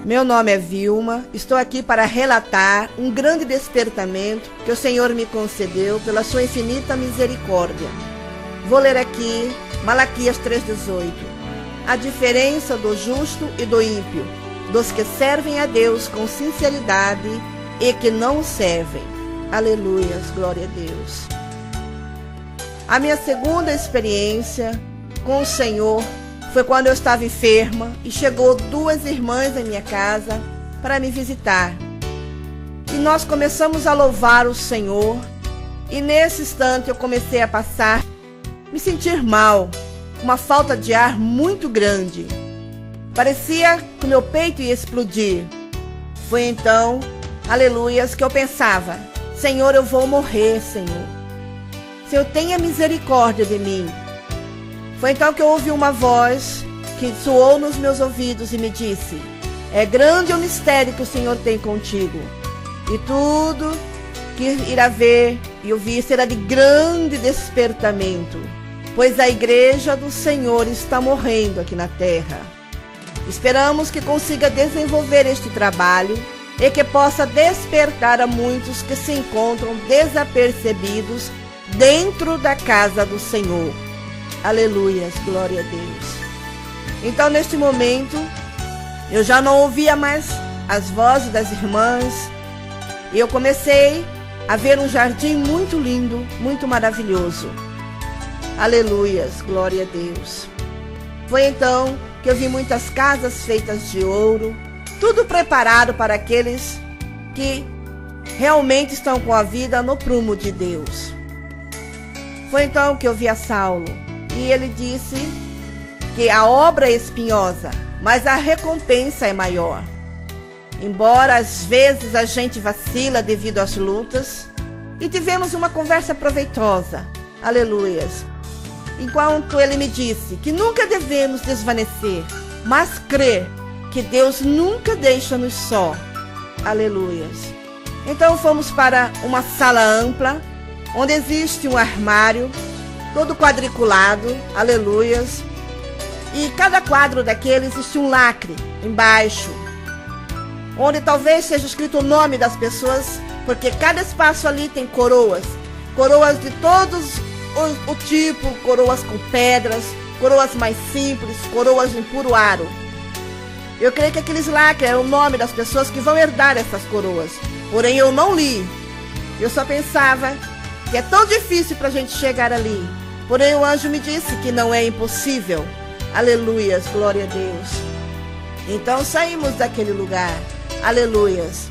Meu nome é Vilma, estou aqui para relatar um grande despertamento que o Senhor me concedeu pela sua infinita misericórdia. Vou ler aqui Malaquias 3,18. A diferença do justo e do ímpio, dos que servem a Deus com sinceridade e que não o servem. Aleluias, glória a Deus. A minha segunda experiência com o Senhor foi quando eu estava enferma e chegou 2 irmãs em minha casa para me visitar. E nós começamos a louvar o Senhor e nesse instante eu comecei a me sentir mal, uma falta de ar muito grande. Parecia que o meu peito ia explodir. Foi então, aleluias, que eu pensava: Senhor, eu vou morrer, Senhor. Senhor, tenha misericórdia de mim. Foi então que eu ouvi uma voz que soou nos meus ouvidos e me disse: é grande o mistério que o Senhor tem contigo, e tudo que irá ver e ouvir será de grande despertamento, pois a igreja do Senhor está morrendo aqui na terra. Esperamos que consiga desenvolver este trabalho e que possa despertar a muitos que se encontram desapercebidos dentro da casa do Senhor. Aleluias, glória a Deus. Então, neste momento, eu já não ouvia mais as vozes das irmãs e eu comecei a ver um jardim muito lindo, muito maravilhoso. Aleluias, glória a Deus. Foi então que eu vi muitas casas feitas de ouro, tudo preparado para aqueles que realmente estão com a vida no prumo de Deus. Foi então que eu vi a Saulo. E ele disse que a obra é espinhosa, mas a recompensa é maior. Embora às vezes a gente vacila devido às lutas, e tivemos uma conversa proveitosa, aleluias, enquanto ele me disse que nunca devemos desvanecer, mas crer que Deus nunca deixa-nos só, aleluias. Então fomos para uma sala ampla, onde existe um armário, todo quadriculado, aleluias, e cada quadro daquele existe um lacre embaixo, onde talvez seja escrito o nome das pessoas, porque cada espaço ali tem coroas de todos o tipo, coroas com pedras, coroas mais simples, coroas de puro aro. Eu creio que aqueles lacres é o nome das pessoas que vão herdar essas coroas, porém eu não li, eu só pensava que é tão difícil para a gente chegar ali. Porém o anjo me disse que não é impossível. Aleluias, glória a Deus. Então saímos daquele lugar, aleluias,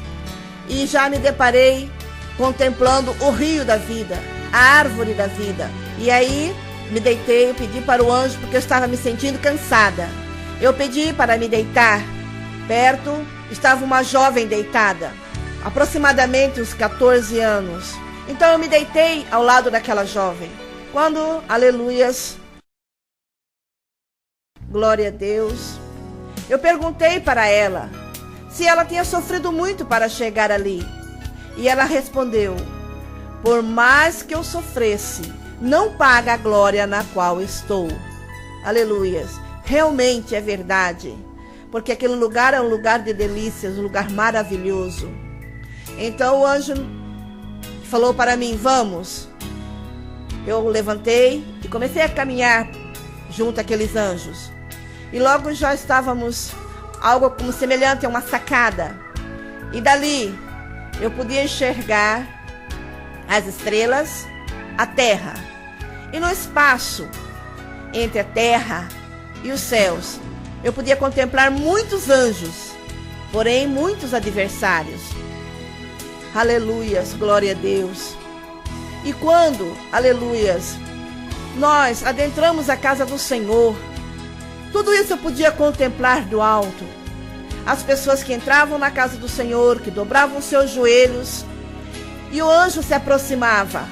e já me deparei contemplando o rio da vida, a árvore da vida. E aí me deitei e pedi para o anjo, porque eu estava me sentindo cansada. Eu pedi para me deitar. Perto estava uma jovem deitada, aproximadamente uns 14 anos. Então eu me deitei ao lado daquela jovem. Quando, aleluias, glória a Deus, eu perguntei para ela se ela tinha sofrido muito para chegar ali. E ela respondeu: por mais que eu sofresse, não paga a glória na qual estou. Aleluias, realmente é verdade, porque aquele lugar é um lugar de delícias, um lugar maravilhoso. Então o anjo falou para mim: vamos. Eu levantei e comecei a caminhar junto àqueles anjos. E logo já estávamos algo como semelhante a uma sacada. E dali eu podia enxergar as estrelas, a terra. E no espaço entre a terra e os céus, eu podia contemplar muitos anjos, porém muitos adversários. Aleluias, glória a Deus. E quando, aleluias, nós adentramos a casa do Senhor, tudo isso eu podia contemplar do alto. As pessoas que entravam na casa do Senhor, que dobravam seus joelhos, e o anjo se aproximava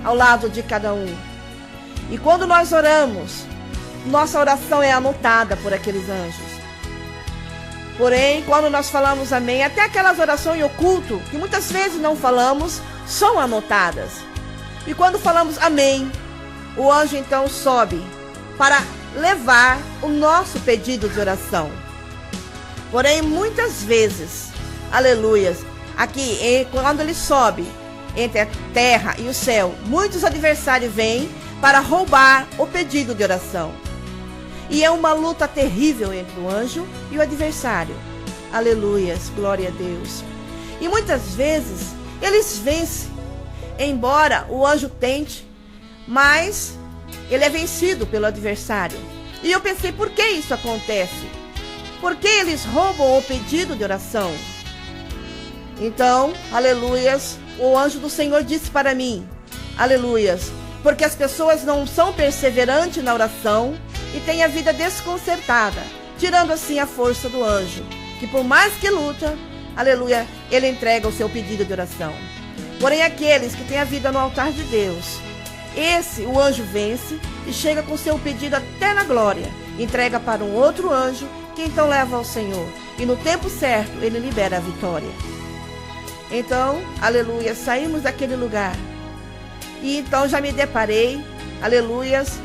ao lado de cada um. E quando nós oramos, nossa oração é anotada por aqueles anjos. Porém, quando nós falamos amém, até aquelas orações em oculto, que muitas vezes não falamos, são anotadas. E quando falamos amém, o anjo então sobe para levar o nosso pedido de oração. Porém, muitas vezes, aleluias, aqui, quando ele sobe entre a terra e o céu, muitos adversários vêm para roubar o pedido de oração. E é uma luta terrível entre o anjo e o adversário. Aleluias, glória a Deus. E muitas vezes eles vencem, embora o anjo tente, mas ele é vencido pelo adversário. E eu pensei, por que isso acontece? Por que eles roubam o pedido de oração? Então, aleluias, o anjo do Senhor disse para mim, aleluias, porque as pessoas não são perseverantes na oração e têm a vida desconcertada, tirando assim a força do anjo, que por mais que luta, aleluia, ele entrega o seu pedido de oração. Porém, aqueles que têm a vida no altar de Deus, esse o anjo vence e chega com seu pedido até na glória, entrega para um outro anjo, que então leva ao Senhor, e no tempo certo ele libera a vitória. Então, aleluia, saímos daquele lugar, e então já me deparei, aleluias,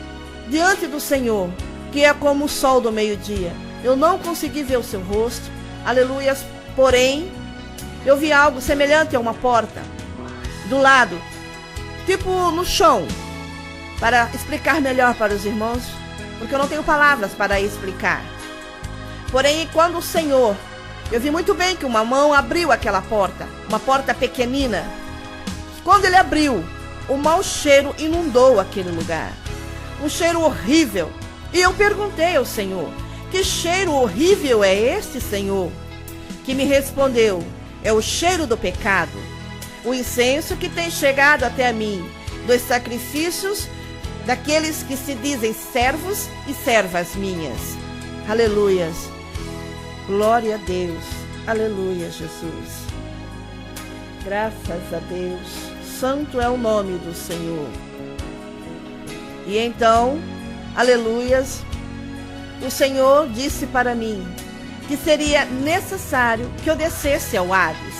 diante do Senhor, que é como o sol do meio-dia. Eu não consegui ver o seu rosto, aleluias, porém, eu vi algo semelhante a uma porta, do lado, tipo no chão, para explicar melhor para os irmãos, porque eu não tenho palavras para explicar. Porém, quando o Senhor, eu vi muito bem que uma mão abriu aquela porta, uma porta pequenina. Quando ele abriu, o mau cheiro inundou aquele lugar, um cheiro horrível. E eu perguntei ao Senhor, que cheiro horrível é este, Senhor? Que me respondeu, é o cheiro do pecado, o incenso que tem chegado até a mim, dos sacrifícios daqueles que se dizem servos e servas minhas. Aleluias. Glória a Deus. Aleluia, Jesus. Graças a Deus. Santo é o nome do Senhor. E então, aleluias, o Senhor disse para mim que seria necessário que eu descesse ao Hades.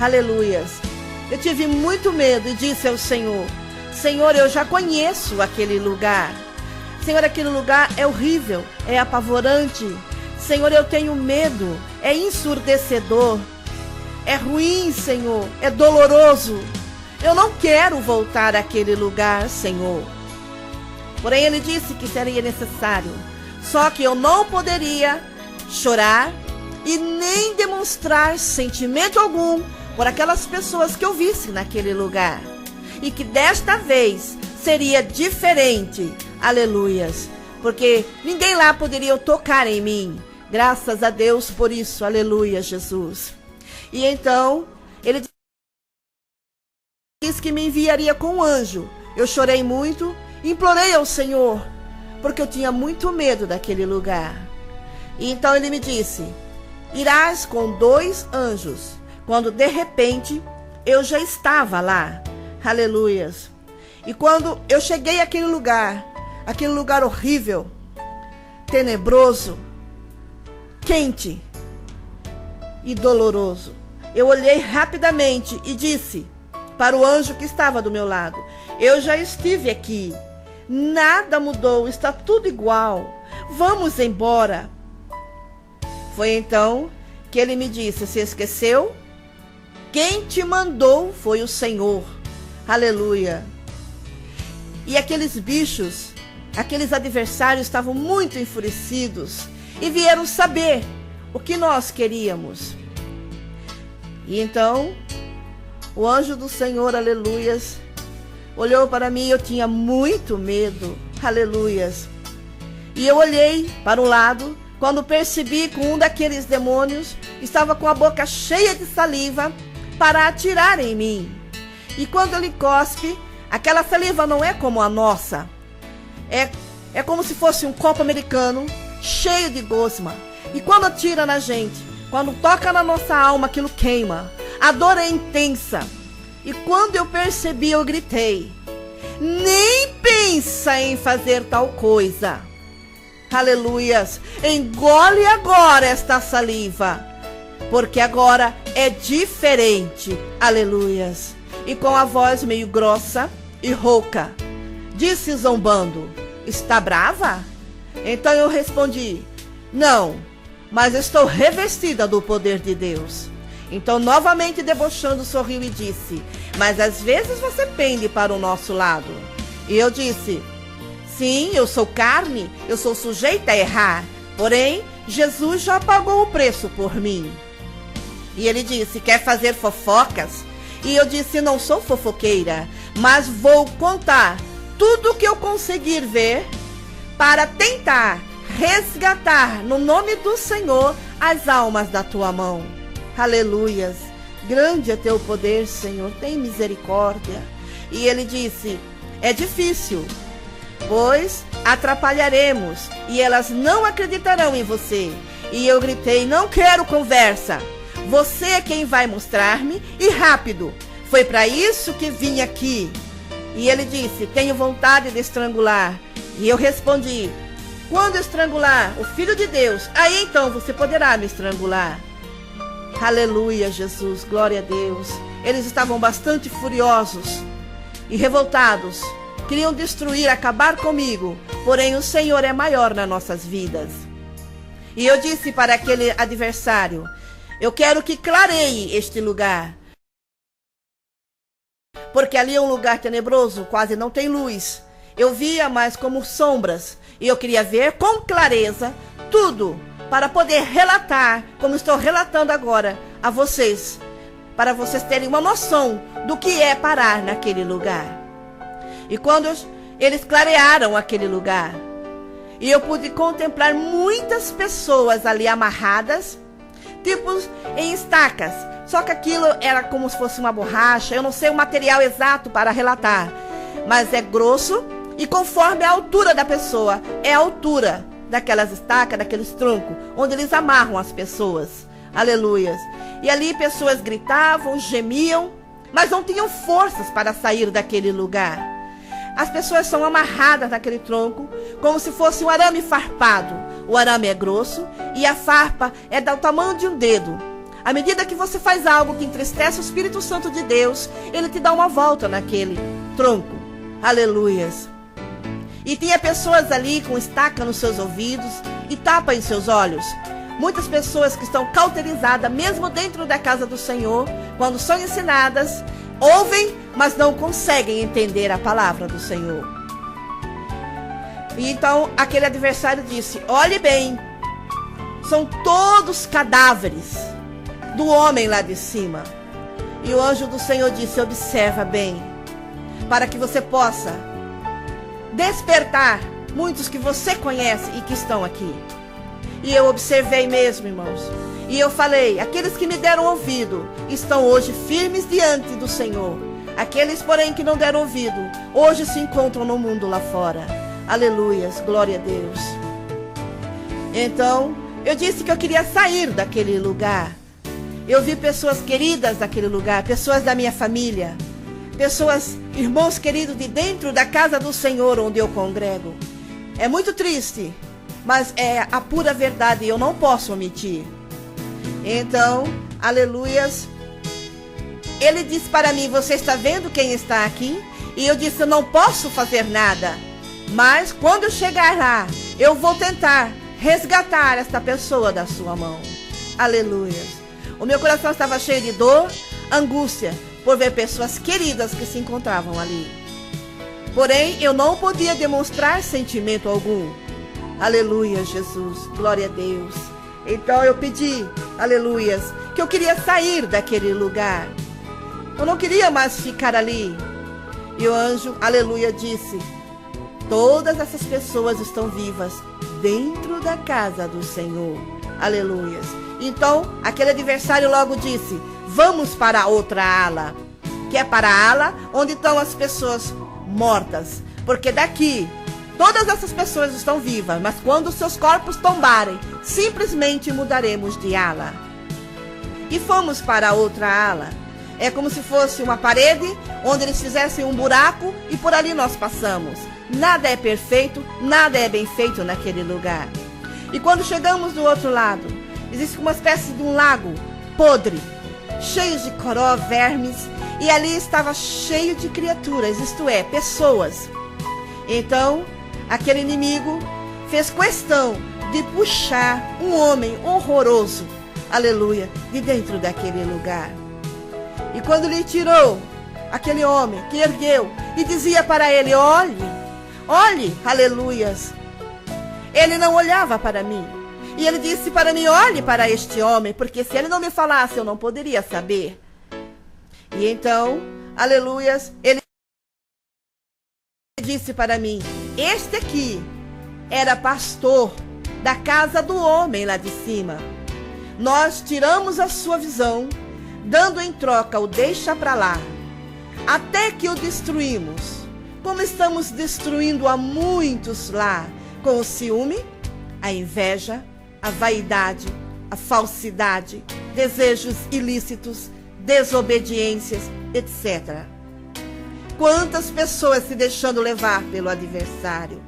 Aleluias. Eu tive muito medo e disse ao Senhor, Senhor, eu já conheço aquele lugar. Senhor, aquele lugar é horrível, é apavorante. Senhor, eu tenho medo, é ensurdecedor, é ruim, Senhor, é doloroso. Eu não quero voltar àquele lugar, Senhor. Porém, ele disse que seria necessário. Só que eu não poderia chorar e nem demonstrar sentimento algum por aquelas pessoas que eu visse naquele lugar. E que desta vez seria diferente. Aleluias. Porque ninguém lá poderia tocar em mim. Graças a Deus por isso. Aleluia, Jesus. E então, ele disse que me enviaria com um anjo. Eu chorei muito, implorei ao Senhor, porque eu tinha muito medo daquele lugar. E então ele me disse, irás com 2 anjos. Quando de repente, eu já estava lá. Aleluias. E quando eu cheguei àquele lugar horrível, tenebroso, quente e doloroso, eu olhei rapidamente e disse para o anjo que estava do meu lado, eu já estive aqui, nada mudou, está tudo igual, vamos embora. Foi então que ele me disse, se esqueceu? Quem te mandou foi o Senhor. Aleluia. E aqueles bichos, aqueles adversários estavam muito enfurecidos e vieram saber o que nós queríamos. E então, o anjo do Senhor, aleluias, olhou para mim e eu tinha muito medo, aleluias. E eu olhei para o lado, quando percebi que um daqueles demônios estava com a boca cheia de saliva para atirar em mim. E quando ele cospe, aquela saliva não é como a nossa. É como se fosse um copo americano cheio de gosma. E quando atira na gente, quando toca na nossa alma, aquilo queima. A dor é intensa. E quando eu percebi, eu gritei, nem pensa em fazer tal coisa. Aleluias. Engole agora esta saliva, porque agora é diferente. Aleluias. E com a voz meio grossa e rouca, disse zombando, está brava? Então eu respondi, não, mas estou revestida do poder de Deus. Então, novamente debochando, sorriu e disse: mas às vezes você pende para o nosso lado. E eu disse: sim, eu sou carne, eu sou sujeita a errar. Porém, Jesus já pagou o preço por mim. E ele disse: quer fazer fofocas? E eu disse: não sou fofoqueira, mas vou contar tudo o que eu conseguir ver para tentar resgatar no nome do Senhor as almas da tua mão. Aleluias. Grande é teu poder, Senhor, tem misericórdia. E ele disse: é difícil, pois atrapalharemos e elas não acreditarão em você. E eu gritei: não quero conversa, você é quem vai mostrar-me, e rápido. Foi para isso que vim aqui. E ele disse: tenho vontade de estrangular. E eu respondi: quando estrangular o Filho de Deus, aí então você poderá me estrangular. Aleluia, Jesus, glória a Deus. Eles estavam bastante furiosos e revoltados. Queriam destruir, acabar comigo. Porém, o Senhor é maior nas nossas vidas. E eu disse para aquele adversário: eu quero que clareie este lugar, porque ali é um lugar tenebroso, quase não tem luz. Eu via mais como sombras, e eu queria ver com clareza tudo, para poder relatar, como estou relatando agora a vocês, para vocês terem uma noção do que é parar naquele lugar. E quando eles clarearam aquele lugar, e eu pude contemplar muitas pessoas ali amarradas, tipos em estacas, só que aquilo era como se fosse uma borracha. Eu não sei o material exato para relatar, mas é grosso, e conforme a altura da pessoa, é a altura daquelas estacas, daqueles troncos, onde eles amarram as pessoas. Aleluias. E ali pessoas gritavam, gemiam, mas não tinham forças para sair daquele lugar. As pessoas são amarradas naquele tronco, como se fosse um arame farpado. O arame é grosso e a farpa é do tamanho de um dedo. À medida que você faz algo que entristece o Espírito Santo de Deus, ele te dá uma volta naquele tronco. Aleluias. E tinha pessoas ali com estaca nos seus ouvidos e tapa em seus olhos. Muitas pessoas que estão cauterizadas, mesmo dentro da casa do Senhor, quando são ensinadas, ouvem, mas não conseguem entender a palavra do Senhor. E então aquele adversário disse: olhe bem, são todos cadáveres do homem lá de cima. E o anjo do Senhor disse: observa bem, para que você possa despertar muitos que você conhece e que estão aqui. E eu observei mesmo, irmãos. E eu falei: aqueles que me deram ouvido estão hoje firmes diante do Senhor. Aqueles, porém, que não deram ouvido, hoje se encontram no mundo lá fora. Aleluias, glória a Deus. Então, eu disse que eu queria sair daquele lugar. Eu vi pessoas queridas daquele lugar, pessoas da minha família, pessoas, irmãos queridos de dentro da casa do Senhor onde eu congrego. É muito triste, mas é a pura verdade, eu não posso omitir. Então, aleluias, ele disse para mim: você está vendo quem está aqui? E eu disse: eu não posso fazer nada, mas quando eu chegar lá, eu vou tentar resgatar esta pessoa da sua mão. Aleluias. O meu coração estava cheio de dor, angústia, por ver pessoas queridas que se encontravam ali. Porém, eu não podia demonstrar sentimento algum. Aleluia, Jesus, glória a Deus. Então eu pedi, aleluias, que eu queria sair daquele lugar. Eu não queria mais ficar ali. E o anjo, aleluia, disse: todas essas pessoas estão vivas dentro da casa do Senhor. Aleluias. Então, aquele adversário logo disse: vamos para a outra ala, que é para a ala onde estão as pessoas mortas. Porque daqui, todas essas pessoas estão vivas, mas quando seus corpos tombarem, simplesmente mudaremos de ala. E fomos para a outra ala. É como se fosse uma parede, onde eles fizessem um buraco e por ali nós passamos. Nada é perfeito, nada é bem feito naquele lugar. E quando chegamos do outro lado, existe uma espécie de um lago podre, cheio de coró, vermes, e ali estava cheio de criaturas, isto é, pessoas. Então, aquele inimigo fez questão de puxar um homem horroroso, aleluia, de dentro daquele lugar. E quando lhe tirou, aquele homem que ergueu e dizia para ele: olhe, olhe, aleluias. Ele não olhava para mim. E ele disse para mim: olhe para este homem, porque se ele não me falasse, eu não poderia saber. E então, aleluias, ele disse para mim: este aqui era pastor da casa do homem lá de cima. Nós tiramos a sua visão, dando em troca o deixa para lá, até que o destruímos, como estamos destruindo a muitos lá, com o ciúme, a inveja, a vaidade, a falsidade, desejos ilícitos, desobediências, etc. Quantas pessoas se deixando levar pelo adversário.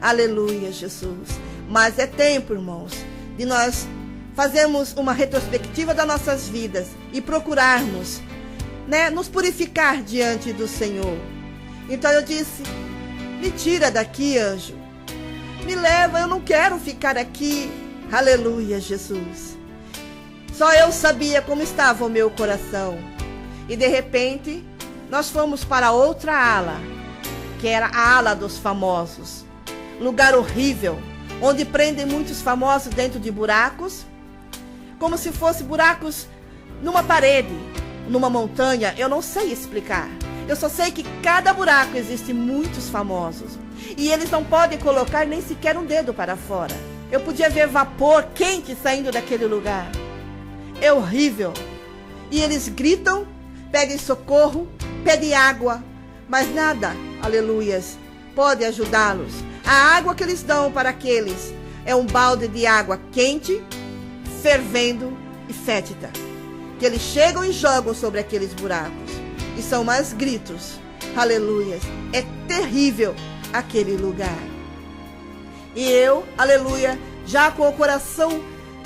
Aleluia, Jesus. Mas é tempo, irmãos, de nós fazermos uma retrospectiva das nossas vidas e procurarmos, nos purificar diante do Senhor. Então eu disse: me tira daqui, anjo. Me leva, eu não quero ficar aqui. Aleluia, Jesus. Só eu sabia como estava o meu coração. E de repente, nós fomos para outra ala, que era a ala dos famosos. Lugar horrível, onde prendem muitos famosos dentro de buracos, como se fossem buracos numa parede, numa montanha. Eu não sei explicar. Eu só sei que cada buraco existe muitos famosos. E eles não podem colocar nem sequer um dedo para fora. Eu podia ver vapor quente saindo daquele lugar. É horrível. E eles gritam, pedem socorro, pedem água, mas nada, aleluias, pode ajudá-los. A água que eles dão para aqueles é um balde de água quente, fervendo e fétida, que eles chegam e jogam sobre aqueles buracos. E são mais gritos, aleluias. É terrível aquele lugar. E eu, aleluia, já com o coração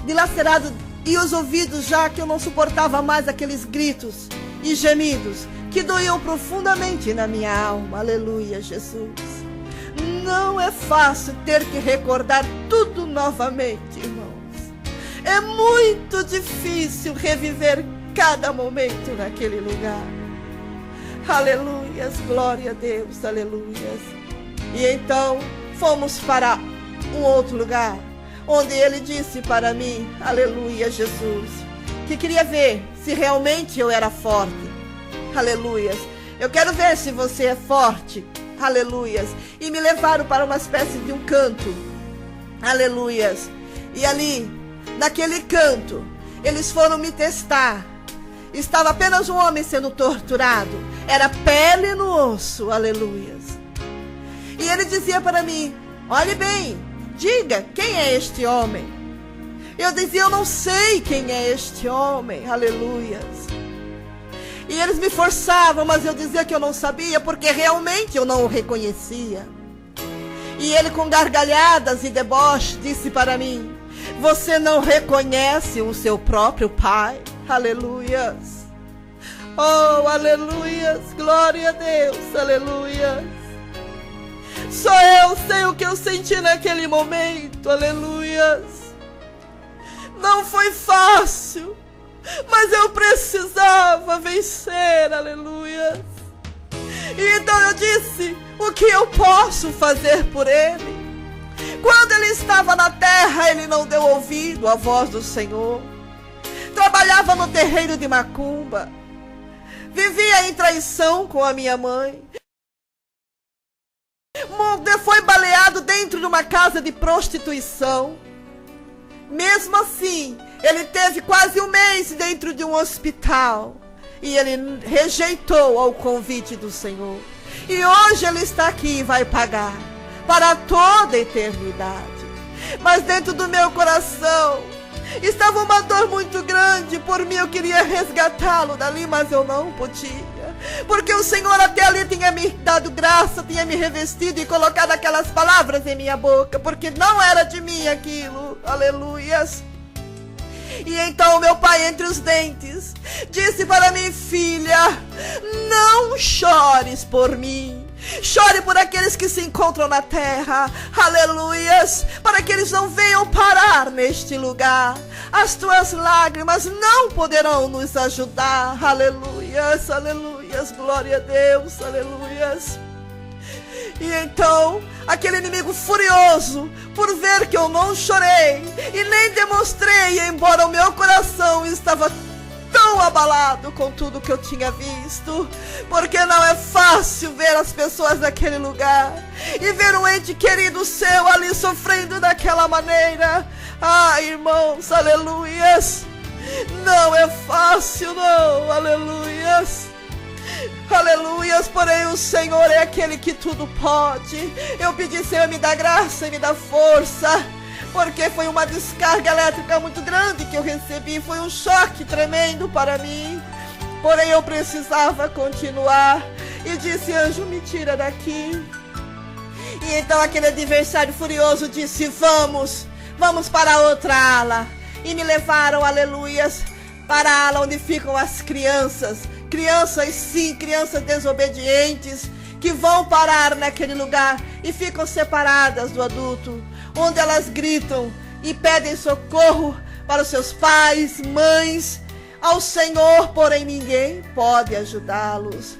dilacerado e os ouvidos já que eu não suportava mais aqueles gritos e gemidos que doíam profundamente na minha alma. Aleluia, Jesus. Não é fácil ter que recordar tudo novamente, irmãos. É muito difícil reviver cada momento naquele lugar. Aleluias, glória a Deus, aleluias. E então fomos para um outro lugar, onde ele disse para mim, aleluia, Jesus, que queria ver se realmente eu era forte. Aleluias. Eu quero ver se você é forte. Aleluias. E me levaram para uma espécie de um canto. Aleluias. E ali, naquele canto, eles foram me testar. Estava apenas um homem sendo torturado. Era pele no osso. Aleluias. E ele dizia para mim: olhe bem, diga, quem é este homem? Eu dizia: eu não sei quem é este homem. Aleluias. E eles me forçavam, mas eu dizia que eu não sabia, porque realmente eu não o reconhecia. E ele, com gargalhadas e deboche, disse para mim: você não reconhece o seu próprio pai? Aleluias. Oh, aleluias, glória a Deus, aleluias. Só eu sei o que eu senti naquele momento, aleluias. Não foi fácil, mas eu precisava vencer, aleluias. E então eu disse: o que eu posso fazer por ele? Quando ele estava na terra, ele não deu ouvido à voz do Senhor. Trabalhava no terreiro de macumba. Vivia em traição com a minha mãe. Foi baleado dentro de uma casa de prostituição. Mesmo assim, ele teve quase um mês dentro de um hospital. E ele rejeitou ao convite do Senhor. E hoje ele está aqui e vai pagar para toda a eternidade. Mas dentro do meu coração estava uma dor muito grande por mim. Eu queria resgatá-lo dali, mas eu não podia. Porque o Senhor até ali tinha me dado graça, tinha me revestido e colocado aquelas palavras em minha boca, porque não era de mim aquilo. Aleluias. E então meu pai, entre os dentes, disse para mim: filha, não chores por mim, Chore por aqueles que se encontram na terra, aleluias, para que eles não venham parar neste lugar. As tuas lágrimas não poderão nos ajudar, aleluias, aleluias, glória a Deus, aleluias. E então, aquele inimigo furioso, por ver que eu não chorei e nem demonstrei, embora o meu coração estava tão abalado com tudo que eu tinha visto, porque não é fácil ver as pessoas naquele lugar e ver um ente querido seu ali sofrendo daquela maneira. Ah, irmãos, aleluias, não é fácil não, aleluias. Aleluias, porém o Senhor é aquele que tudo pode. Eu pedi, Senhor, me dá graça e me dá força, porque foi uma descarga elétrica muito grande que eu recebi, foi um choque tremendo para mim, porém eu precisava continuar, e disse, anjo, me tira daqui. E então aquele adversário furioso disse, vamos para outra ala, e me levaram, aleluias, para a ala onde ficam as crianças, sim, crianças desobedientes, que vão parar naquele lugar e ficam separadas do adulto, onde elas gritam e pedem socorro para os seus pais, mães, ao Senhor, porém ninguém pode ajudá-los.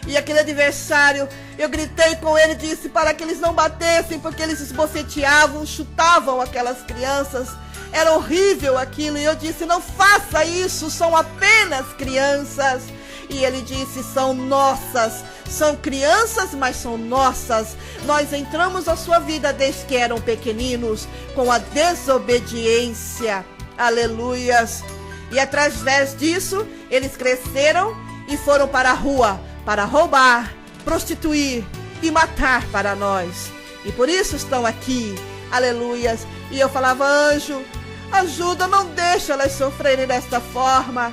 E aquele adversário, eu gritei com ele, disse para que eles não batessem, porque eles esbofeteavam, chutavam aquelas crianças, era horrível aquilo, e eu disse, não faça isso, são apenas crianças. E ele disse, são nossas, são crianças, mas são nossas. Nós entramos na sua vida desde que eram pequeninos, com a desobediência, aleluias. E através disso, eles cresceram e foram para a rua, para roubar, prostituir e matar para nós. E por isso estão aqui, aleluias. E eu falava, anjo, ajuda, não deixa elas sofrerem desta forma.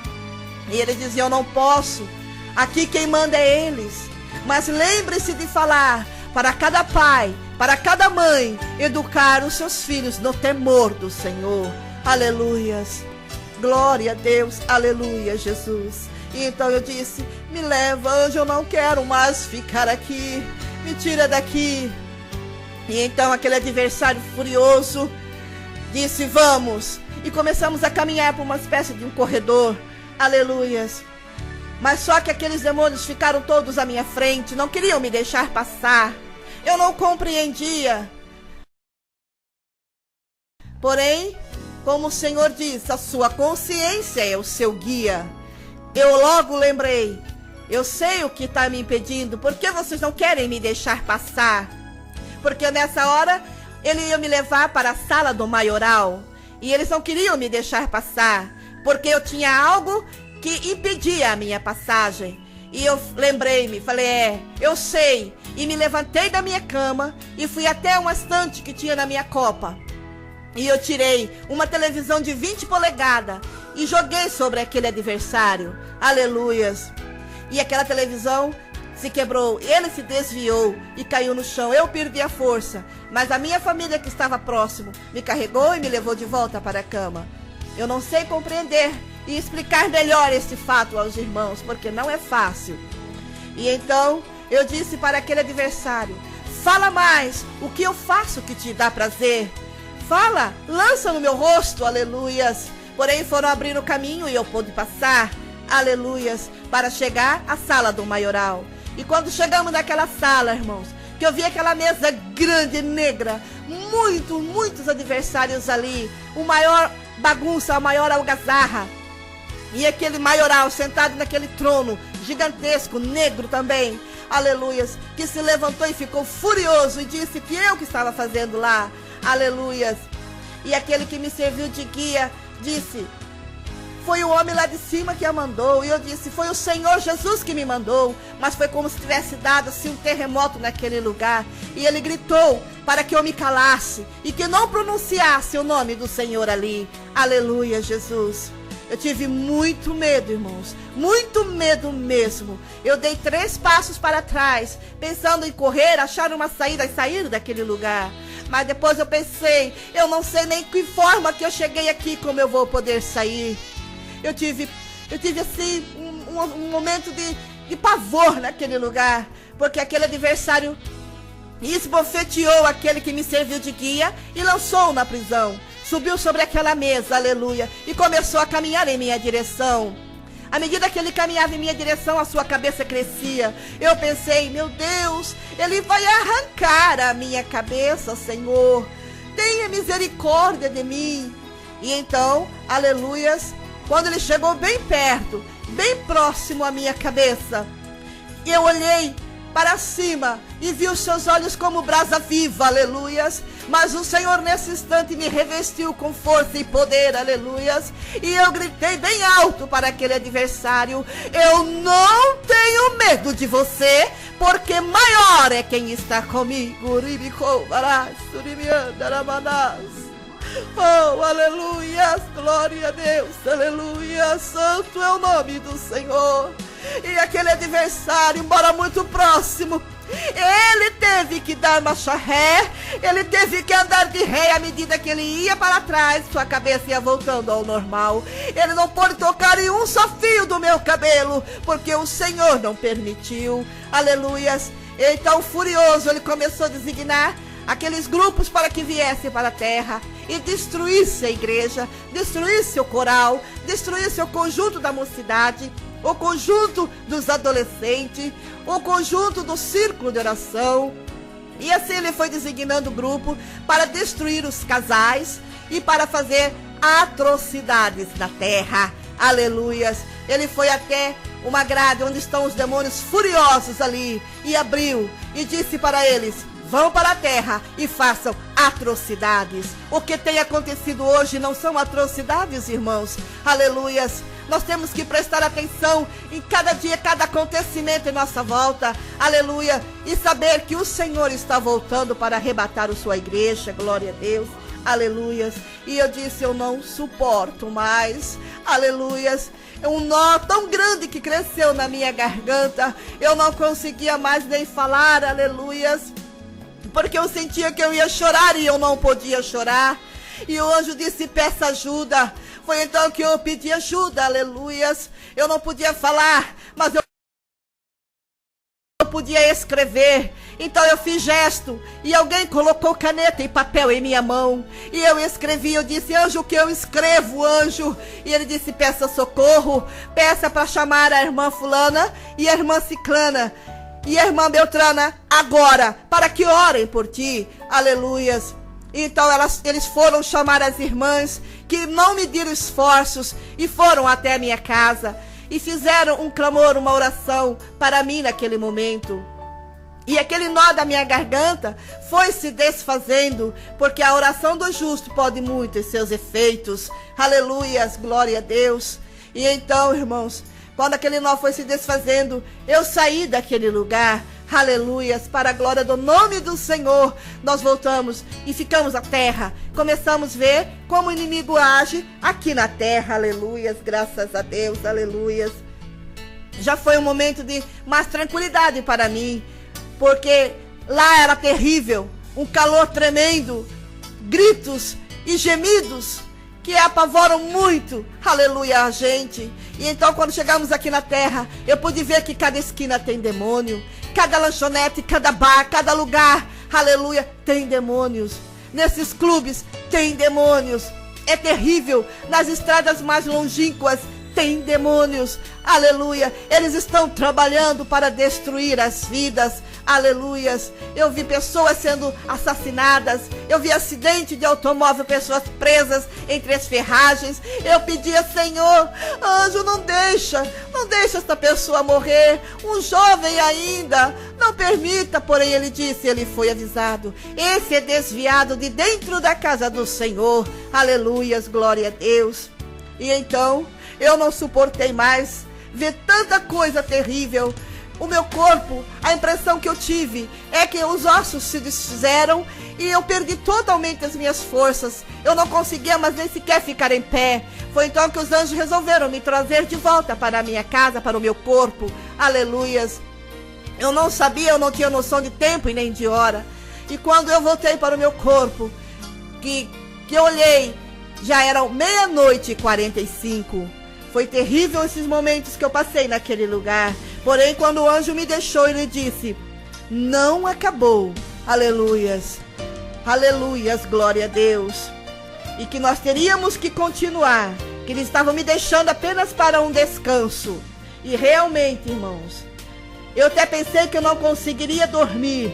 E ele dizia, eu não posso, aqui quem manda é eles. Mas lembre-se de falar para cada pai, para cada mãe, educar os seus filhos no temor do Senhor. Aleluias, glória a Deus, aleluia, Jesus. E então eu disse, me leva, anjo, eu não quero mais ficar aqui, me tira daqui. E então aquele adversário furioso disse, vamos. E começamos a caminhar por uma espécie de um corredor. Aleluias. Mas só que aqueles demônios ficaram todos à minha frente, não queriam me deixar passar. Eu não compreendia. Porém, como o Senhor diz, a sua consciência é o seu guia. Eu logo lembrei, eu sei o que está me impedindo, por que vocês não querem me deixar passar? Porque nessa hora, ele ia me levar para a sala do maioral, e eles não queriam me deixar passar, porque eu tinha algo que impedia a minha passagem. E eu lembrei-me, falei, eu sei. E me levantei da minha cama e fui até uma estante que tinha na minha copa. E eu tirei uma televisão de 20 polegadas e joguei sobre aquele adversário. Aleluias. E aquela televisão se quebrou, ele se desviou e caiu no chão. Eu perdi a força, mas a minha família que estava próximo me carregou e me levou de volta para a cama. Eu não sei compreender e explicar melhor esse fato aos irmãos, porque não é fácil. E então eu disse para aquele adversário, fala mais, o que eu faço que te dá prazer? Fala, lança no meu rosto, aleluias. Porém foram abrir o caminho e eu pude passar, aleluias, para chegar à sala do maioral. E quando chegamos naquela sala, irmãos, que eu vi aquela mesa grande, negra, muitos adversários ali, o maior bagunça, a maior algazarra. E aquele maioral sentado naquele trono gigantesco, negro também, aleluias, que se levantou e ficou furioso e disse que eu que estava fazendo lá, aleluias. E aquele que me serviu de guia disse, foi o homem lá de cima que a mandou. E eu disse, foi o Senhor Jesus que me mandou. Mas foi como se tivesse dado assim um terremoto naquele lugar. E ele gritou para que eu me calasse e que não pronunciasse o nome do Senhor ali. Aleluia, Jesus. Eu tive muito medo, irmãos, muito medo mesmo. Eu dei 3 passos para trás, pensando em correr, achar uma saída e sair daquele lugar. Mas depois eu pensei, eu não sei nem que forma que eu cheguei aqui, como eu vou poder sair. Eu tive assim, um momento de pavor naquele lugar, porque aquele adversário esbofeteou aquele que me serviu de guia e lançou-o na prisão. Subiu sobre aquela mesa, aleluia, e começou a caminhar em minha direção. À medida que ele caminhava em minha direção, a sua cabeça crescia. Eu pensei, meu Deus, ele vai arrancar a minha cabeça, Senhor. Tenha misericórdia de mim. E então, aleluias, quando ele chegou bem perto, bem próximo à minha cabeça, eu olhei para cima e vi os seus olhos como brasa viva, aleluias. Mas o Senhor nesse instante me revestiu com força e poder, aleluias. E eu gritei bem alto para aquele adversário: eu não tenho medo de você, porque maior é quem está comigo. Oh, aleluia, glória a Deus, aleluia, santo é o nome do Senhor. E aquele adversário, embora muito próximo, ele teve que dar marcha ré, ele teve que andar de ré à medida que ele ia para trás, sua cabeça ia voltando ao normal. Ele não pôde tocar em um só fio do meu cabelo, porque o Senhor não permitiu, aleluias. Então, furioso, ele começou a designar aqueles grupos para que viessem para a terra e destruísse a igreja, destruísse o coral, destruísse o conjunto da mocidade, o conjunto dos adolescentes, o conjunto do círculo de oração. E assim ele foi designando o grupo para destruir os casais e para fazer atrocidades na terra. Aleluias. Ele foi até uma grade onde estão os demônios furiosos ali e abriu e disse para eles: vão para a terra e façam atrocidades. O que tem acontecido hoje não são atrocidades, irmãos. Aleluias. Nós temos que prestar atenção em cada dia, cada acontecimento em nossa volta. Aleluia. E saber que o Senhor está voltando para arrebatar a sua igreja. Glória a Deus. Aleluias. E eu disse: eu não suporto mais. Aleluias. Um nó tão grande que cresceu na minha garganta. Eu não conseguia mais nem falar. Aleluias. Porque eu sentia que eu ia chorar e eu não podia chorar. E o anjo disse: peça ajuda. Foi então que eu pedi ajuda, aleluias. Eu não podia falar, mas eu podia escrever. Então eu fiz gesto e alguém colocou caneta e papel em minha mão. E eu escrevi, eu disse: anjo, o que eu escrevo, anjo? E ele disse: peça socorro, peça para chamar a irmã fulana e a irmã ciclana e a irmã Beltrana agora, para que orem por ti, aleluias. Então eles foram chamar as irmãs, que não mediram esforços, e foram até a minha casa, e fizeram um clamor, uma oração para mim naquele momento. E aquele nó da minha garganta foi se desfazendo, porque a oração do justo pode muito em seus efeitos. Aleluias, glória a Deus. E então, irmãos, quando aquele nó foi se desfazendo, eu saí daquele lugar. Aleluias, para a glória do nome do Senhor. Nós voltamos e ficamos à terra. Começamos a ver como o inimigo age aqui na terra. Aleluias, graças a Deus, aleluias. Já foi um momento de mais tranquilidade para mim, porque lá era terrível, um calor tremendo, gritos e gemidos que apavoram muito, aleluia, a gente. E então, quando chegamos aqui na terra, eu pude ver que cada esquina tem demônio, cada lanchonete, cada bar, cada lugar, aleluia, tem demônios. Nesses clubes tem demônios. É terrível. Nas estradas mais longínquas tem demônios, aleluia. Eles estão trabalhando para destruir as vidas, aleluias. Eu vi pessoas sendo assassinadas, eu vi acidente de automóvel, pessoas presas entre as ferragens. Eu pedia: Senhor, anjo, não deixa esta pessoa morrer, um jovem ainda, não permita. Porém ele disse, ele foi avisado: esse é desviado de dentro da casa do Senhor, aleluias, glória a Deus. E então eu não suportei mais ver tanta coisa terrível. O meu corpo, a impressão que eu tive é que os ossos se desfizeram e eu perdi totalmente as minhas forças. Eu não conseguia mais nem sequer ficar em pé. Foi então que os anjos resolveram me trazer de volta para a minha casa, para o meu corpo. Aleluias. Eu não sabia, eu não tinha noção de tempo e nem de hora. E quando eu voltei para o meu corpo, que eu olhei, já eram 00:45. Foi terrível esses momentos que eu passei naquele lugar. Porém, quando o anjo me deixou, ele disse: não acabou. Aleluias. Aleluias, glória a Deus. E que nós teríamos que continuar, que eles estavam me deixando apenas para um descanso. E realmente, irmãos, eu até pensei que eu não conseguiria dormir,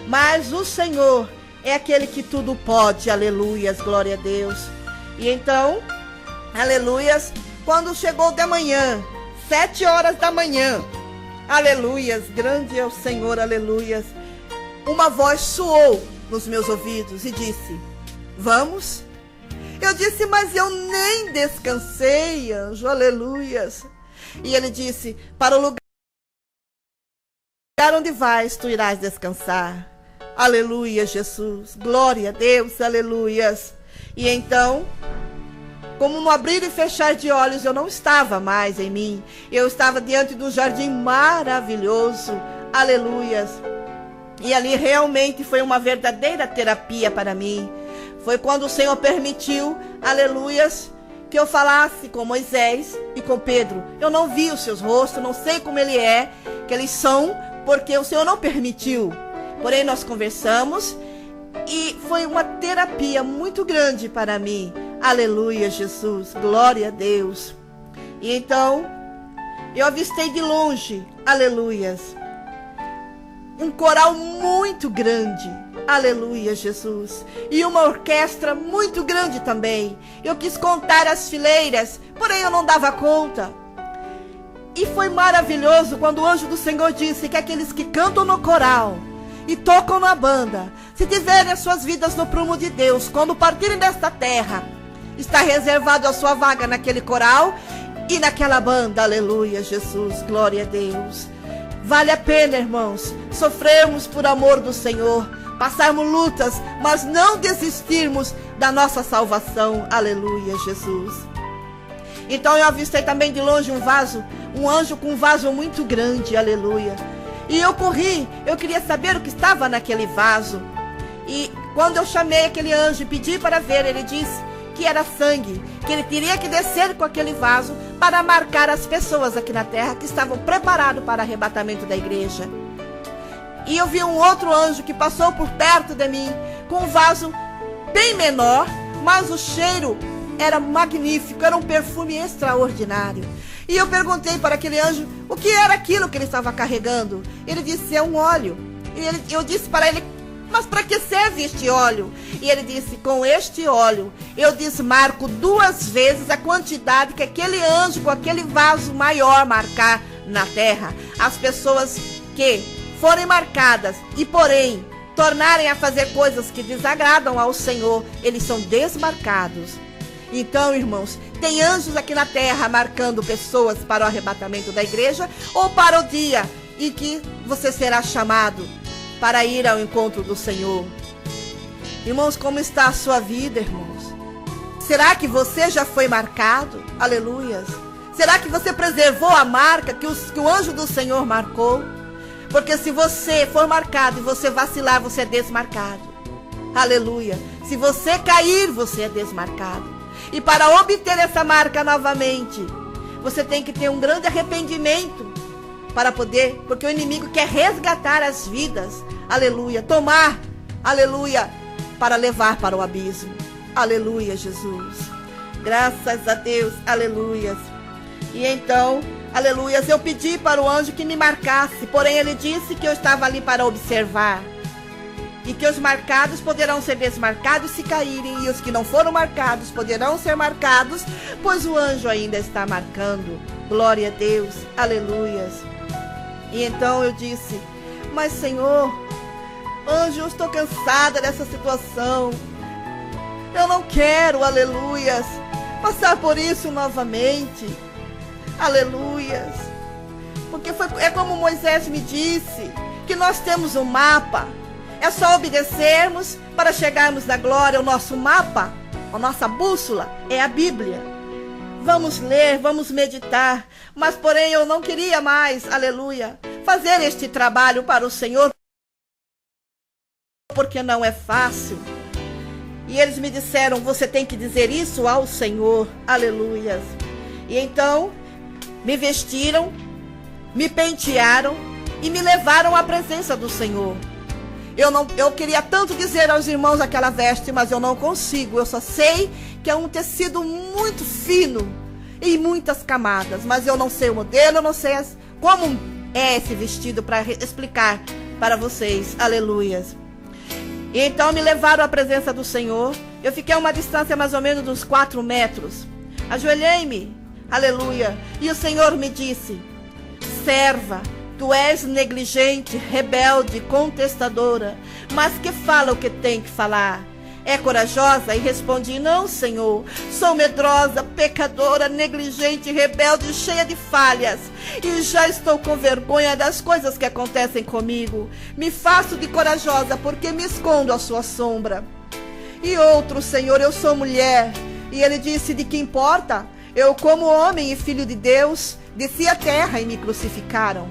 mas o Senhor é aquele que tudo pode. Aleluias, glória a Deus. E então, aleluias, quando chegou de manhã, 7 horas da manhã, aleluias, grande é o Senhor, aleluias, uma voz soou nos meus ouvidos e disse: vamos? Eu disse: mas eu nem descansei, anjo, aleluias. E ele disse: para o lugar onde vais, tu irás descansar. Aleluia, Jesus, glória a Deus, aleluias. E então, como no abrir e fechar de olhos, eu não estava mais em mim. Eu estava diante de um jardim maravilhoso, aleluias. E ali realmente foi uma verdadeira terapia para mim. Foi quando o Senhor permitiu, aleluias, que eu falasse com Moisés e com Pedro. Eu não vi os seus rostos, não sei como que eles são, porque o Senhor não permitiu. Porém, nós conversamos e foi uma terapia muito grande para mim. Aleluia, Jesus, glória a Deus. E então, eu avistei de longe, aleluias, um coral muito grande. Aleluia, Jesus. E uma orquestra muito grande também. Eu quis contar as fileiras, porém eu não dava conta. E foi maravilhoso quando o anjo do Senhor disse que aqueles que cantam no coral e tocam na banda, se tiverem as suas vidas no prumo de Deus, quando partirem desta terra, está reservado a sua vaga naquele coral e naquela banda. Aleluia, Jesus, glória a Deus. Vale a pena, irmãos, sofrermos por amor do Senhor, passarmos lutas, mas não desistirmos da nossa salvação. Aleluia, Jesus. Então eu avistei também de longe um anjo com um vaso muito grande, aleluia. E eu corri, eu queria saber o que estava naquele vaso. E quando eu chamei aquele anjo e pedi para ver, ele disse que era sangue, que ele teria que descer com aquele vaso para marcar as pessoas aqui na terra que estavam preparados para o arrebatamento da igreja. E eu vi um outro anjo que passou por perto de mim com um vaso bem menor, mas o cheiro era magnífico, era um perfume extraordinário. E eu perguntei para aquele anjo o que era aquilo que ele estava carregando. Ele disse: é um óleo. E eu disse para ele: mas para que serve este óleo? E ele disse: com este óleo eu desmarco 2 vezes a quantidade que aquele anjo com aquele vaso maior marcar na terra. As pessoas que forem marcadas e porém tornarem a fazer coisas que desagradam ao Senhor, eles são desmarcados. Então, irmãos, tem anjos aqui na terra marcando pessoas para o arrebatamento da igreja ou para o dia em que você será chamado para ir ao encontro do Senhor. Irmãos, como está a sua vida, irmãos? Será que você já foi marcado? Aleluias. Será que você preservou a marca que o anjo do Senhor marcou? Porque se você for marcado e você vacilar, você é desmarcado. Aleluia. Se você cair, você é desmarcado. E para obter essa marca novamente, você tem que ter um grande arrependimento para poder, porque o inimigo quer resgatar as vidas, aleluia, tomar, aleluia, para levar para o abismo. Aleluia, Jesus. Graças a Deus, aleluias. E então, aleluias, eu pedi para o anjo que me marcasse, porém ele disse que eu estava ali para observar. E que os marcados poderão ser desmarcados se caírem, e os que não foram marcados poderão ser marcados, pois o anjo ainda está marcando. Glória a Deus, aleluias. E então eu disse: mas Senhor, anjo, eu estou cansada dessa situação. Eu não quero, aleluias, passar por isso novamente. Aleluias. Porque é como Moisés me disse, que nós temos um mapa. É só obedecermos para chegarmos na glória. O nosso mapa, a nossa bússola é a Bíblia. Vamos ler, vamos meditar. Mas porém eu não queria mais, aleluia, fazer este trabalho para o Senhor, porque não é fácil. E eles me disseram: você tem que dizer isso ao Senhor, aleluia. E então me vestiram, me pentearam, e me levaram à presença do Senhor. Eu queria tanto dizer aos irmãos aquela veste, mas eu não consigo. Eu só sei que é um tecido muito fino, em muitas camadas, mas eu não sei o modelo, eu não sei como é esse vestido para explicar para vocês. Aleluias. E então me levaram à presença do Senhor. Eu fiquei a uma distância mais ou menos de uns 4 metros. Ajoelhei-me, aleluia, e o Senhor me disse: serva, tu és negligente, rebelde, contestadora, mas que fala o que tem que falar. É corajosa? E respondi: não, Senhor, sou medrosa, pecadora, negligente, rebelde, cheia de falhas, e já estou com vergonha das coisas que acontecem comigo. Me faço de corajosa porque me escondo à sua sombra. E outro: Senhor, eu sou mulher. E ele disse: de que importa? Eu, como homem e filho de Deus, desci à terra e me crucificaram.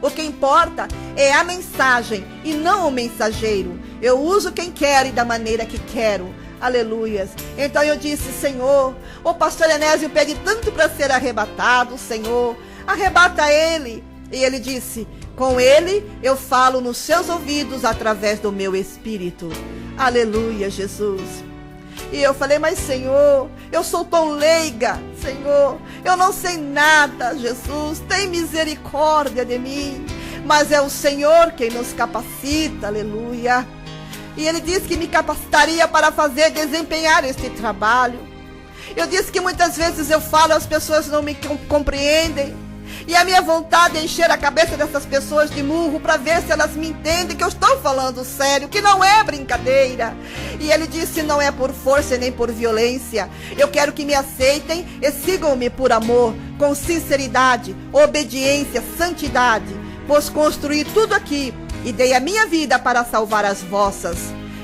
O que importa é a mensagem e não o mensageiro. Eu uso quem quero e da maneira que quero. Aleluias. Então eu disse: Senhor, o pastor Enésio pede tanto para ser arrebatado. Senhor, arrebata ele. E ele disse: com ele eu falo nos seus ouvidos através do meu espírito. Aleluia, Jesus. E eu falei: mas Senhor, eu sou tão leiga, Senhor, eu não sei nada, Jesus, tem misericórdia de mim. Mas é o Senhor quem nos capacita, aleluia. E ele disse que me capacitaria para desempenhar este trabalho. Eu disse que muitas vezes eu falo, as pessoas não me compreendem. E a minha vontade é encher a cabeça dessas pessoas de murro para ver se elas me entendem que eu estou falando sério, que não é brincadeira. E ele disse: não é por força nem por violência. Eu quero que me aceitem e sigam-me por amor, com sinceridade, obediência, santidade. Pois construí tudo aqui e dei a minha vida para salvar as vossas.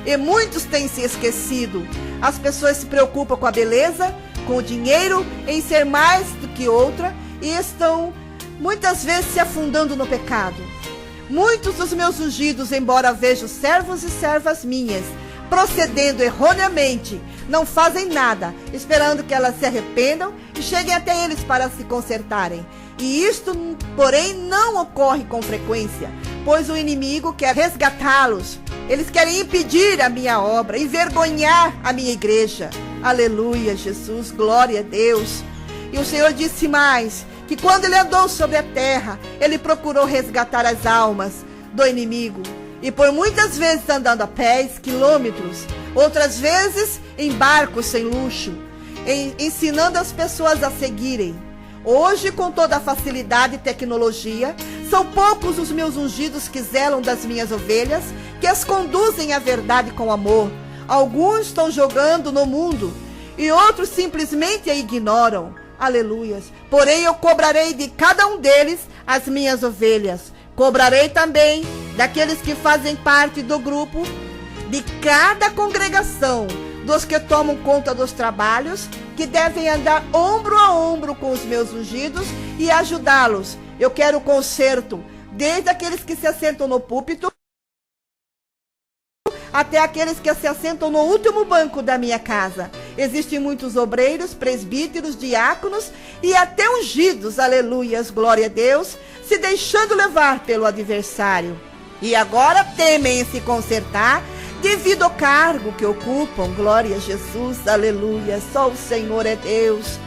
E muitos têm se esquecido. As pessoas se preocupam com a beleza, com o dinheiro, em ser mais do que outra, e estão muitas vezes se afundando no pecado. Muitos dos meus ungidos, embora vejo servos e servas minhas procedendo erroneamente, não fazem nada, esperando que elas se arrependam e cheguem até eles para se consertarem. E isto, porém, não ocorre com frequência, pois o inimigo quer resgatá-los. Eles querem impedir a minha obra, envergonhar a minha igreja. Aleluia, Jesus, glória a Deus. E o Senhor disse mais, que quando ele andou sobre a terra, ele procurou resgatar as almas do inimigo. E por muitas vezes andando a pés, quilômetros, outras vezes em barcos sem luxo, ensinando as pessoas a seguirem. Hoje, com toda a facilidade e tecnologia, são poucos os meus ungidos que zelam das minhas ovelhas, que as conduzem à verdade com amor. Alguns estão jogando no mundo e outros simplesmente a ignoram. Aleluias. Porém, eu cobrarei de cada um deles as minhas ovelhas. Cobrarei também daqueles que fazem parte do grupo, de cada congregação, dos que tomam conta dos trabalhos, que devem andar ombro a ombro com os meus ungidos e ajudá-los. Eu quero conserto, desde aqueles que se assentam no púlpito, até aqueles que se assentam no último banco da minha casa. Existem muitos obreiros, presbíteros, diáconos e até ungidos, aleluias, glória a Deus, se deixando levar pelo adversário. E agora temem em se consertar devido ao cargo que ocupam, glória a Jesus, aleluia, só o Senhor é Deus.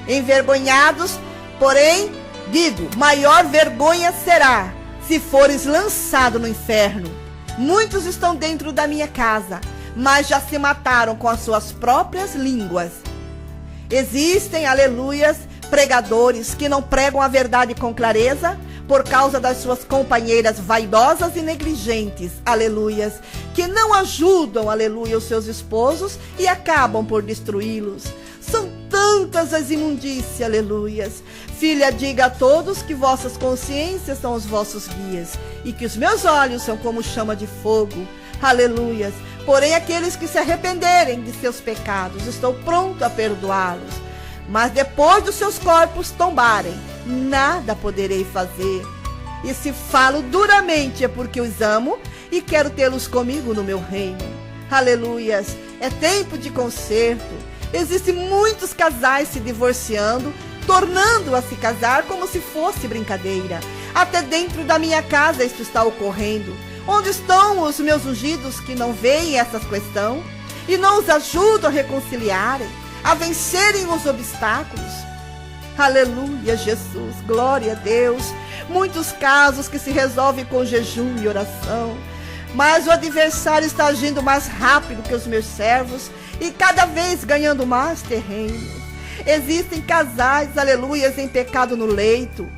Envergonhados, porém, digo, maior vergonha será se fores lançado no inferno. Muitos estão dentro da minha casa, mas já se mataram com as suas próprias línguas. Existem, aleluias, pregadores que não pregam a verdade com clareza por causa das suas companheiras vaidosas e negligentes, aleluias, que não ajudam, aleluia, os seus esposos e acabam por destruí-los. São tantas as imundícias, aleluias. Filha, diga a todos que vossas consciências são os vossos guias e que os meus olhos são como chama de fogo, aleluias. Porém, aqueles que se arrependerem de seus pecados, estou pronto a perdoá-los. Mas depois dos seus corpos tombarem, nada poderei fazer. E se falo duramente é porque os amo e quero tê-los comigo no meu reino. Aleluias, é tempo de conserto. Existem muitos casais se divorciando, tornando a se casar como se fosse brincadeira. Até dentro da minha casa isso está ocorrendo. Onde estão os meus ungidos que não veem essa questão e não os ajudam a reconciliarem, a vencerem os obstáculos? Aleluia, Jesus, glória a Deus. Muitos casos que se resolvem com jejum e oração, mas o adversário está agindo mais rápido que os meus servos e cada vez ganhando mais terreno. Existem casais, aleluias, em pecado no leito.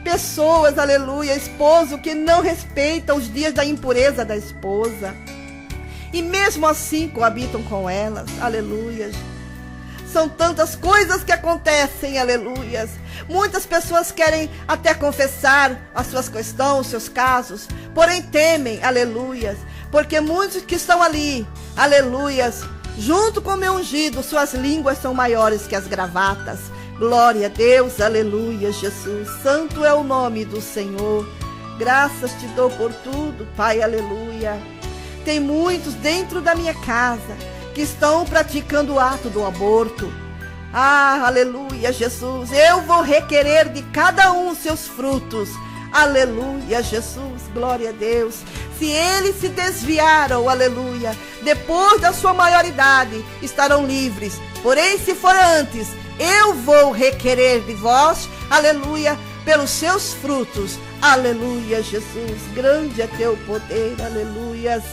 Pessoas, aleluia, esposo que não respeitam os dias da impureza da esposa. E mesmo assim coabitam com elas, aleluias. São tantas coisas que acontecem, aleluias. Muitas pessoas querem até confessar as suas questões, os seus casos, porém temem, aleluias, porque muitos que estão ali, aleluias, junto com o meu ungido, suas línguas são maiores que as gravatas. Glória a Deus, aleluia, Jesus. Santo é o nome do Senhor. Graças te dou por tudo, Pai, aleluia. Tem muitos dentro da minha casa que estão praticando o ato do aborto. Ah, aleluia, Jesus. Eu vou requerer de cada um seus frutos. Aleluia, Jesus, glória a Deus. Se eles se desviaram, aleluia, depois da sua maioridade, estarão livres. Porém, se for antes, eu vou requerer de vós, aleluia, pelos seus frutos. Aleluia, Jesus, grande é teu poder, aleluias.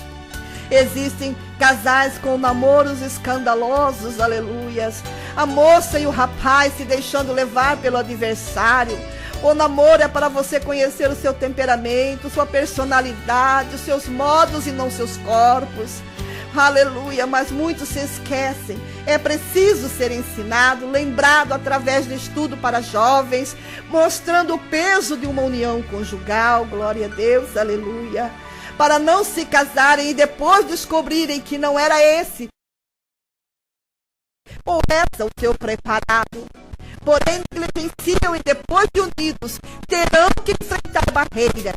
Existem casais com namoros escandalosos, aleluias. A moça e o rapaz se deixando levar pelo adversário. O namoro é para você conhecer o seu temperamento, sua personalidade, os seus modos e não seus corpos. Aleluia, mas muitos se esquecem. É preciso ser ensinado, lembrado através do estudo para jovens, mostrando o peso de uma união conjugal, glória a Deus, aleluia. Para não se casarem e depois descobrirem que não era esse ou essa o seu preparado. Porém, negligenciam e depois de unidos terão que enfrentar barreiras.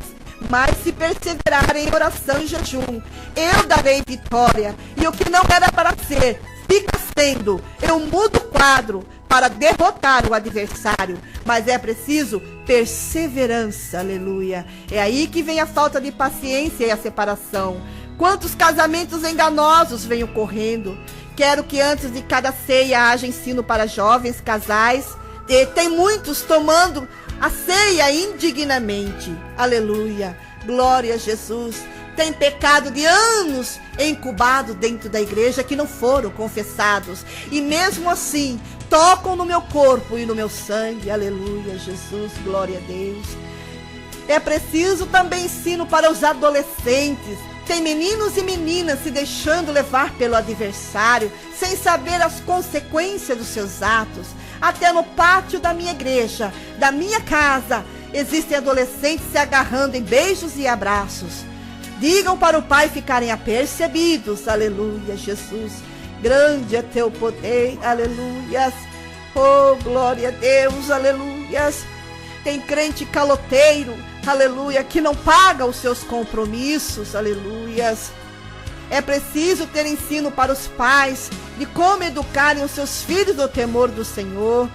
Mas se perseverarem em oração e jejum, eu darei vitória. E o que não era para ser, fica sendo. Eu mudo o quadro para derrotar o adversário. Mas é preciso perseverança, aleluia. É aí que vem a falta de paciência e a separação. Quantos casamentos enganosos vêm ocorrendo. Quero que antes de cada ceia haja ensino para jovens, casais. E tem muitos tomando a ceia indignamente. Aleluia. Glória a Jesus. Tem pecado de anos incubado dentro da igreja que não foram confessados. E mesmo assim, tocam no meu corpo e no meu sangue. Aleluia, Jesus. Glória a Deus. É preciso também ensino para os adolescentes. Tem meninos e meninas se deixando levar pelo adversário, sem saber as consequências dos seus atos. Até no pátio da minha igreja, da minha casa, existem adolescentes se agarrando em beijos e abraços. Digam para o Pai ficarem apercebidos, aleluia, Jesus. Grande é teu poder, aleluias. Oh, glória a Deus, aleluias. Tem crente caloteiro, aleluia, que não paga os seus compromissos, aleluias. É preciso ter ensino para os pais de como educarem os seus filhos no temor do Senhor.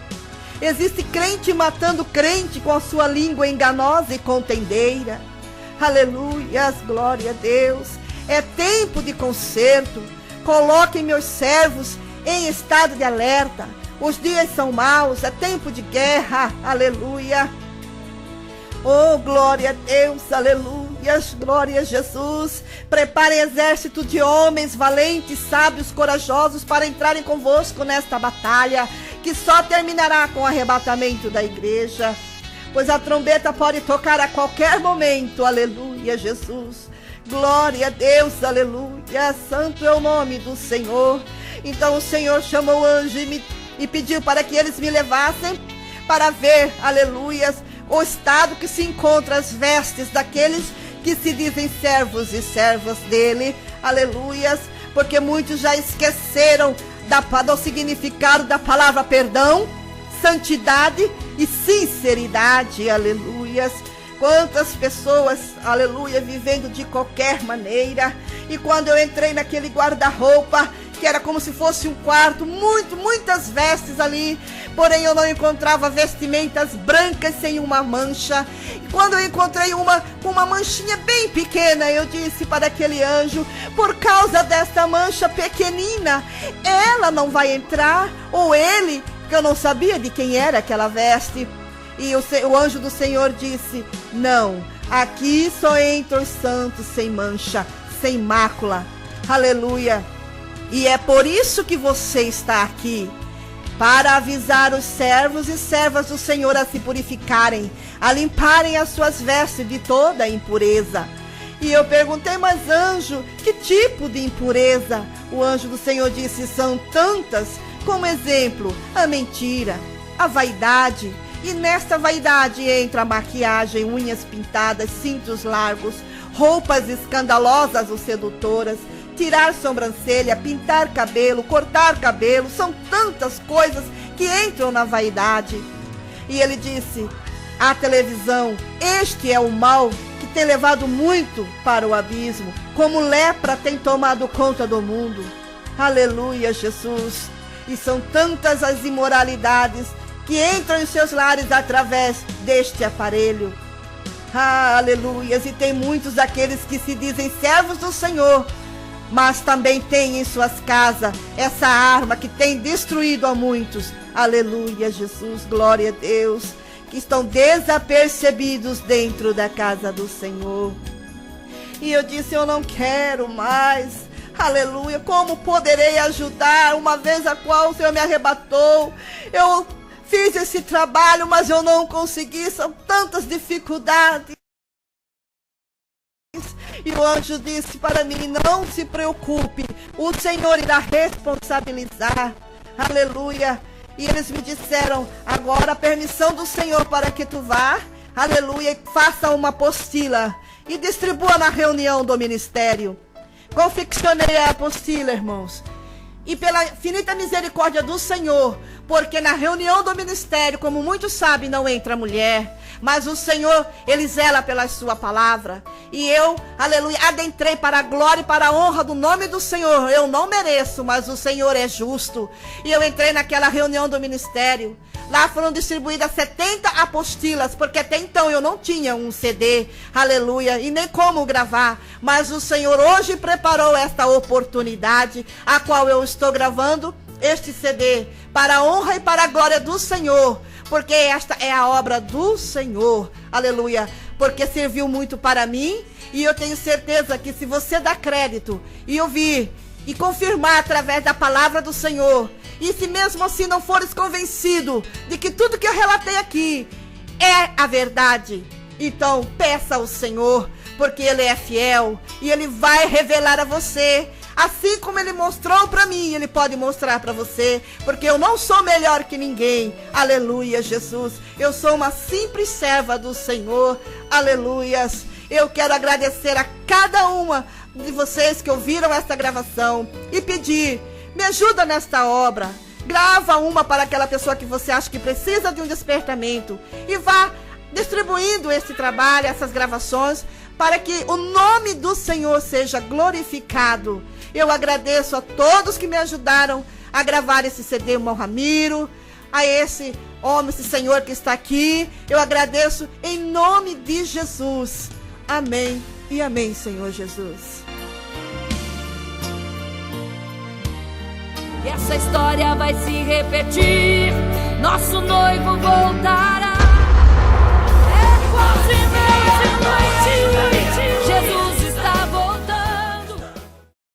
Existe crente matando crente com a sua língua enganosa e contendeira. Aleluias, glória a Deus. É tempo de conserto. Coloquem meus servos em estado de alerta. Os dias são maus, é tempo de guerra. Aleluia. Oh, glória a Deus, aleluia, glória a Jesus. Preparem exército de homens valentes, sábios, corajosos para entrarem convosco nesta batalha, que só terminará com o arrebatamento da igreja. Pois a trombeta pode tocar a qualquer momento, aleluia, Jesus. Glória a Deus, aleluia, santo é o nome do Senhor. Então o Senhor chamou o anjo e pediu para que eles me levassem para ver, aleluias, o estado que se encontra as vestes daqueles que se dizem servos e servas dele, aleluias, porque muitos já esqueceram do significado da palavra perdão, santidade e sinceridade, aleluias. Quantas pessoas, aleluia, vivendo de qualquer maneira. E quando eu entrei naquele guarda-roupa, que era como se fosse um quarto, muitas vestes ali, porém eu não encontrava vestimentas brancas sem uma mancha. E quando eu encontrei uma com uma manchinha bem pequena, eu disse para aquele anjo: por causa desta mancha pequenina, ela não vai entrar, ou ele, que eu não sabia de quem era aquela veste. E o anjo do Senhor disse: não, aqui só entram os santos sem mancha, sem mácula. Aleluia. E é por isso que você está aqui, para avisar os servos e servas do Senhor a se purificarem, a limparem as suas vestes de toda a impureza. E eu perguntei: mas anjo, que tipo de impureza? O anjo do Senhor disse: são tantas, como exemplo, a mentira, a vaidade. E nesta vaidade entra a maquiagem, unhas pintadas, cintos largos, roupas escandalosas ou sedutoras, tirar sobrancelha, pintar cabelo, cortar cabelo. São tantas coisas que entram na vaidade. E ele disse: a televisão, este é o mal que tem levado muito para o abismo, como lepra tem tomado conta do mundo. Aleluia, Jesus. E são tantas as imoralidades que entram em seus lares através deste aparelho. Aleluia. E tem muitos aqueles que se dizem servos do Senhor, mas também tem em suas casas essa arma que tem destruído a muitos. Aleluia, Jesus, glória a Deus, que estão desapercebidos dentro da casa do Senhor. E eu disse: eu não quero mais. Aleluia, como poderei ajudar, uma vez a qual o Senhor me arrebatou? Eu fiz esse trabalho, mas eu não consegui, são tantas dificuldades. E o anjo disse para mim: não se preocupe, o Senhor irá responsabilizar. Aleluia. E eles me disseram: agora a permissão do Senhor para que tu vá, aleluia, e faça uma apostila e distribua na reunião do ministério. Confeccionei a apostila, irmãos. E pela infinita misericórdia do Senhor, porque na reunião do ministério, como muitos sabem, não entra mulher, mas o Senhor, Ele zela pela sua palavra. E eu, aleluia, adentrei para a glória e para a honra do nome do Senhor. Eu não mereço, mas o Senhor é justo. E eu entrei naquela reunião do ministério. Lá foram distribuídas 70 apostilas, porque até então eu não tinha um CD, aleluia, e nem como gravar. Mas o Senhor hoje preparou esta oportunidade, a qual eu estou gravando este CD, para a honra e para a glória do Senhor, porque esta é a obra do Senhor, aleluia, porque serviu muito para mim. E eu tenho certeza que se você dá crédito e ouvir e confirmar através da palavra do Senhor, e se mesmo assim não fores convencido de que tudo que eu relatei aqui é a verdade, então peça ao Senhor, porque Ele é fiel e Ele vai revelar a você. Assim como Ele mostrou para mim, Ele pode mostrar para você, porque eu não sou melhor que ninguém. Aleluia, Jesus. Eu sou uma simples serva do Senhor. Aleluias. Eu quero agradecer a cada uma de vocês que ouviram esta gravação e pedir: me ajuda nesta obra. Grava uma para aquela pessoa que você acha que precisa de um despertamento e vá distribuindo esse trabalho, essas gravações, para que o nome do Senhor seja glorificado. Eu agradeço a todos que me ajudaram a gravar esse CD, o irmão Ramiro, a esse homem, esse senhor que está aqui. Eu agradeço em nome de Jesus. Amém e amém, Senhor Jesus. E essa história vai se repetir, nosso noivo voltará.